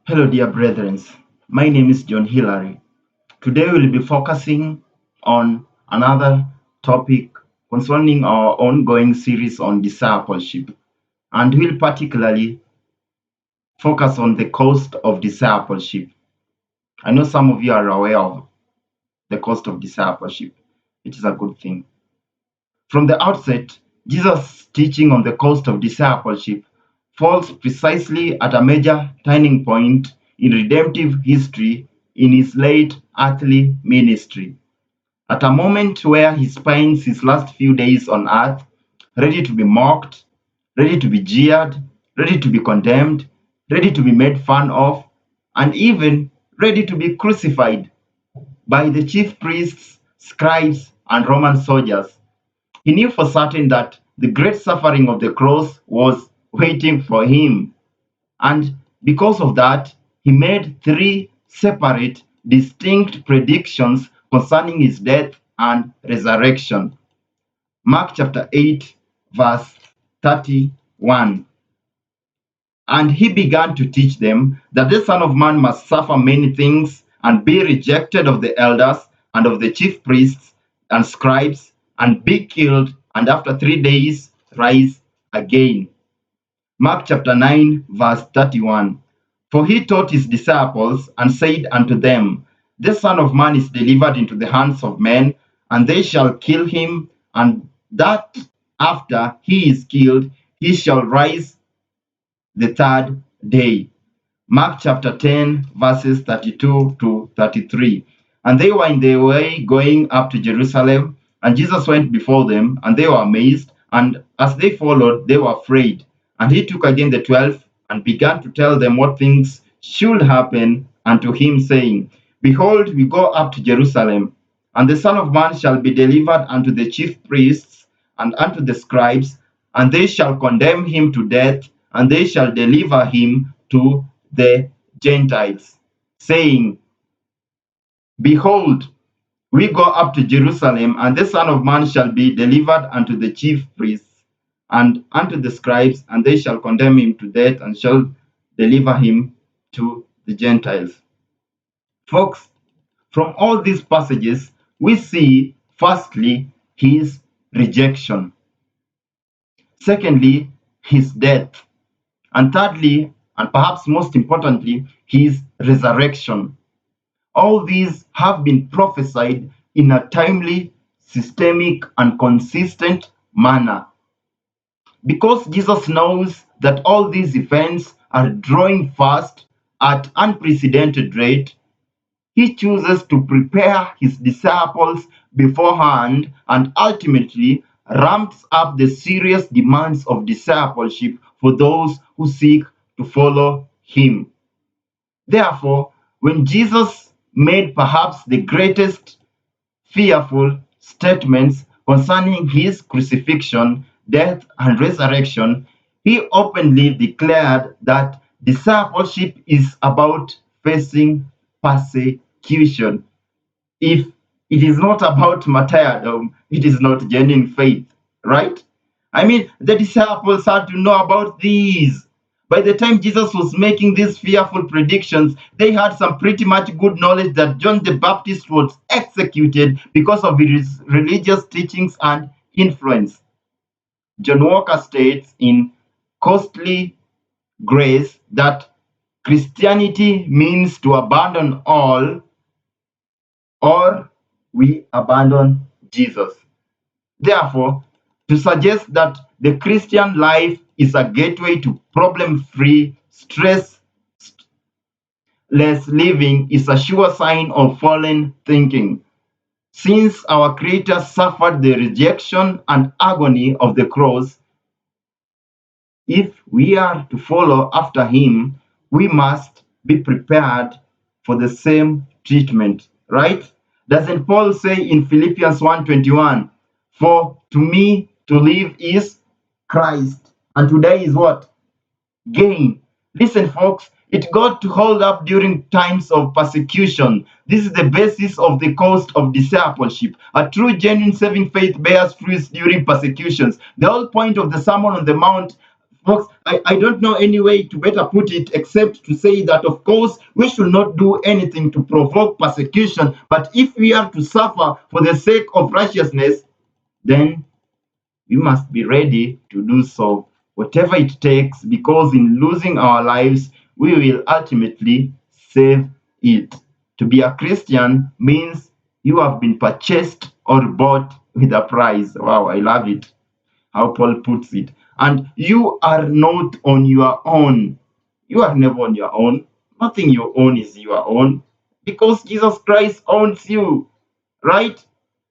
Hello, dear brethren. My name is John Hillary. Today we'll be focusing on another topic concerning our ongoing series on discipleship, and we'll particularly focus on the cost of discipleship. I know some of you are aware of the cost of discipleship, which is a good thing. From the outset, Jesus' teaching on the cost of discipleship falls precisely at a major turning point in redemptive history in his late earthly ministry. At a moment where he spends his last few days on earth, ready to be mocked, ready to be jeered, ready to be condemned, ready to be made fun of, and even ready to be crucified by the chief priests, scribes, and Roman soldiers. He knew for certain that the great suffering of the cross was waiting for him. And because of that, he made three separate, distinct predictions concerning his death and resurrection. Mark chapter 8, verse 31. And he began to teach them that the Son of Man must suffer many things and be rejected of the elders and of the chief priests and scribes and be killed, and after 3 days rise again. Mark chapter 9, verse 31. For he taught his disciples and said unto them, the Son of Man is delivered into the hands of men, and they shall kill him, and that after he is killed, he shall rise the third day. Mark chapter 10, verses 32 to 33. And they were in their way going up to Jerusalem, and Jesus went before them, and they were amazed, and as they followed, they were afraid. And he took again the 12 and began to tell them what things should happen unto him, saying, Behold, we go up to Jerusalem, and the Son of Man shall be delivered unto the chief priests and unto the scribes, and they shall condemn him to death, and they shall deliver him to the Gentiles, saying, Behold, we go up to Jerusalem, and the Son of Man shall be delivered unto the chief priests and unto the scribes, and they shall condemn him to death, and shall deliver him to the Gentiles. Folks, from all these passages, we see firstly his rejection, secondly, his death, and thirdly, and perhaps most importantly, his resurrection. All these have been prophesied in a timely, systemic, and consistent manner. Because Jesus knows that all these events are drawing fast at unprecedented rate, he chooses to prepare his disciples beforehand and ultimately ramps up the serious demands of discipleship for those who seek to follow him. Therefore, when Jesus made perhaps the greatest fearful statements concerning his crucifixion, death, and resurrection, he openly declared that discipleship is about facing persecution. If it is not about martyrdom, it is not genuine faith, right? I mean, the disciples had to know about these. By the time Jesus was making these fearful predictions, they had some pretty much good knowledge that John the Baptist was executed because of his religious teachings and influence. John Walker states in Costly Grace that Christianity means to abandon all or we abandon Jesus. Therefore, to suggest that the Christian life is a gateway to problem free, stressless living is a sure sign of fallen thinking. Since our Creator suffered the rejection and agony of the cross, if we are to follow after Him, we must be prepared for the same treatment, right? Doesn't Paul say in Philippians 1:21, for to me to live is Christ, and to die is what? Gain. Listen, folks, it got to hold up during times of persecution. This is the basis of the cost of discipleship. A true, genuine, saving faith bears fruits during persecutions. The whole point of the Sermon on the Mount Folks, I don't know any way to better put it except to say that, of course, we should not do anything to provoke persecution, but if we are to suffer for the sake of righteousness, then we must be ready to do so, whatever it takes, because in losing our lives, we will ultimately save it. To be a Christian means you have been purchased or bought with a price. Wow, I love it, how Paul puts it. And you are not on your own. You are never on your own. Nothing you own is your own because Jesus Christ owns you, right?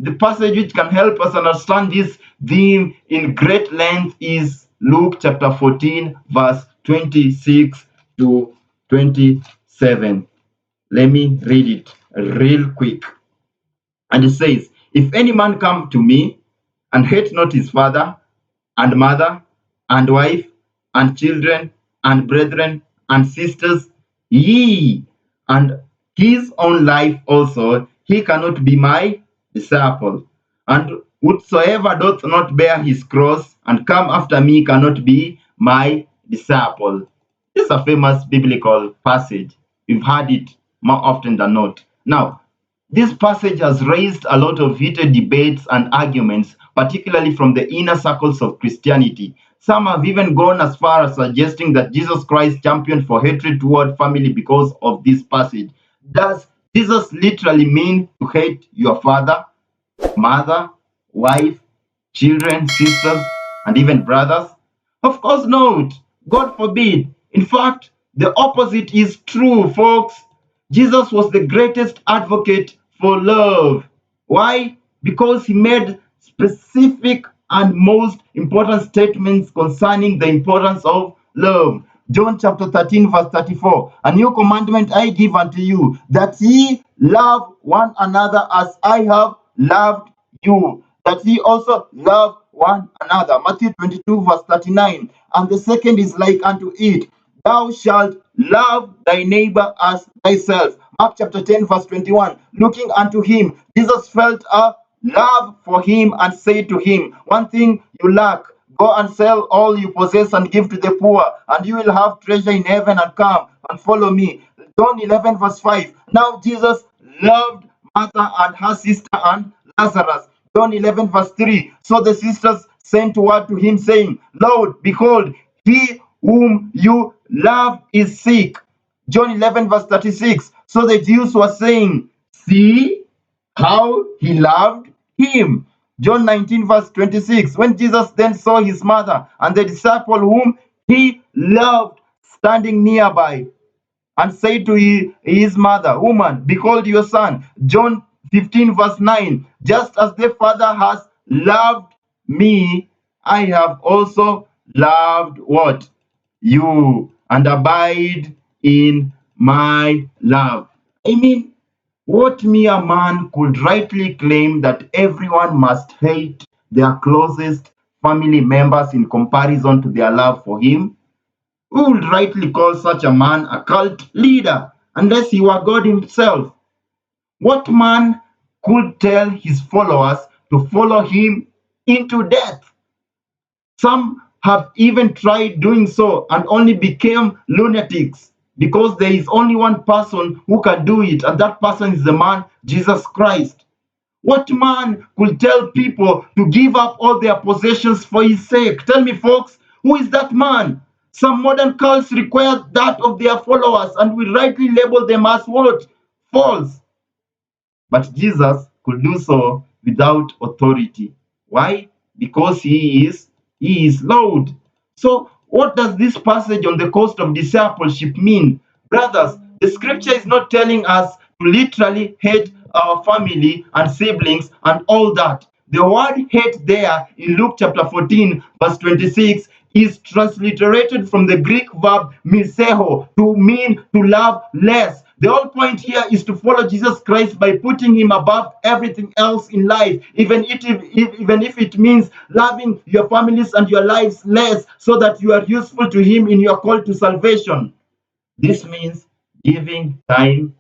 The passage which can help us understand this theme in great length is Luke chapter 14, verse 26 to 27. Let me read it real quick. And it says, if any man come to me and hate not his father and mother and wife and children and brethren and sisters, ye, and his own life also, he cannot be my disciple. And whosoever doth not bear his cross and come after me cannot be my disciple. This is a famous biblical passage. We've heard it more often than not. Now, this passage has raised a lot of heated debates and arguments, particularly from the inner circles of Christianity. Some have even gone as far as suggesting that Jesus Christ championed for hatred toward family because of this passage. Does Jesus literally mean to hate your father, mother, wife, children, sisters, and even brothers? Of course not. God forbid. In fact, the opposite is true, folks. Jesus was the greatest advocate for love. Why? Because he made specific and most important statements concerning the importance of love. John chapter 13, verse 34. A new commandment I give unto you, that ye love one another as I have loved you, that ye also love one another. Matthew 22, verse 39. And the second is like unto it, thou shalt love thy neighbor as thyself. Mark chapter 10, verse 21. Looking unto him, Jesus felt a love for him and said to him, one thing you lack, go and sell all you possess and give to the poor, and you will have treasure in heaven, and come and follow me. John 11, verse 5. Now Jesus loved Martha and her sister and Lazarus. John 11, verse 3. So the sisters sent word to him, saying, Lord, behold, he whom you love is sick. John 11, verse 36. So the Jews were saying, see how he loved him. John 19, verse 26. When Jesus then saw his mother and the disciple whom he loved standing nearby, and said to his mother, woman, behold your son. John 15, verse 9. Just as the Father has loved me, I have also loved what? You, and abide in my love. I mean, what mere man could rightly claim that everyone must hate their closest family members in comparison to their love for him? Who would rightly call such a man a cult leader unless he were God himself? What man could tell his followers to follow him into death? Some have even tried doing so and only became lunatics because there is only one person who can do it, and that person is the man Jesus Christ. What man could tell people to give up all their possessions for his sake? Tell me, folks, who is that man? Some modern cults require that of their followers, and we rightly label them as what? False. But Jesus could do so without authority. Why? Because he is Lord. So what does this passage on the cost of discipleship mean? Brothers, the scripture is not telling us to literally hate our family and siblings and all that. The word hate there in Luke chapter 14, verse 26 is transliterated from the Greek verb miseho, to mean to love less. The whole point here is to follow Jesus Christ by putting him above everything else in life, even if it means loving your families and your lives less so that you are useful to him in your call to salvation. This means giving time,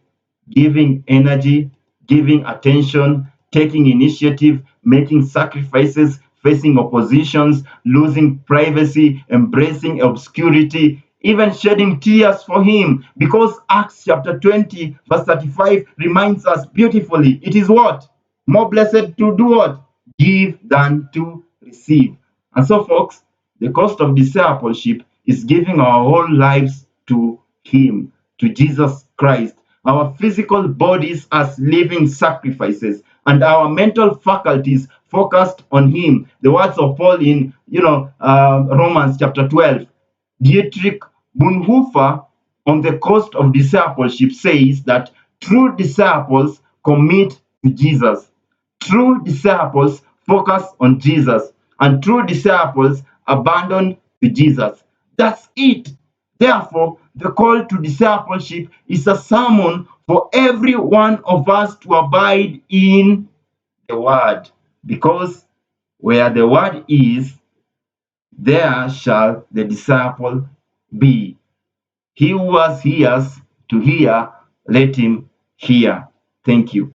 giving energy, giving attention, taking initiative, making sacrifices, facing oppositions, losing privacy, embracing obscurity, even shedding tears for him. Because Acts chapter 20, verse 35 reminds us beautifully, it is what? More blessed to do what? Give than to receive. And so, folks, the cost of discipleship is giving our whole lives to him, to Jesus Christ, our physical bodies as living sacrifices, and our mental faculties focused on him. The words of Paul in Romans chapter 12. Dietrich Bonhoeffer on the cost of discipleship says that true disciples commit to Jesus. True disciples focus on Jesus, and true disciples abandon to Jesus. That's it. Therefore, the call to discipleship is a sermon for every one of us to abide in the Word, because where the Word is, there shall the disciple be. He who has ears to hear, let him hear. Thank you.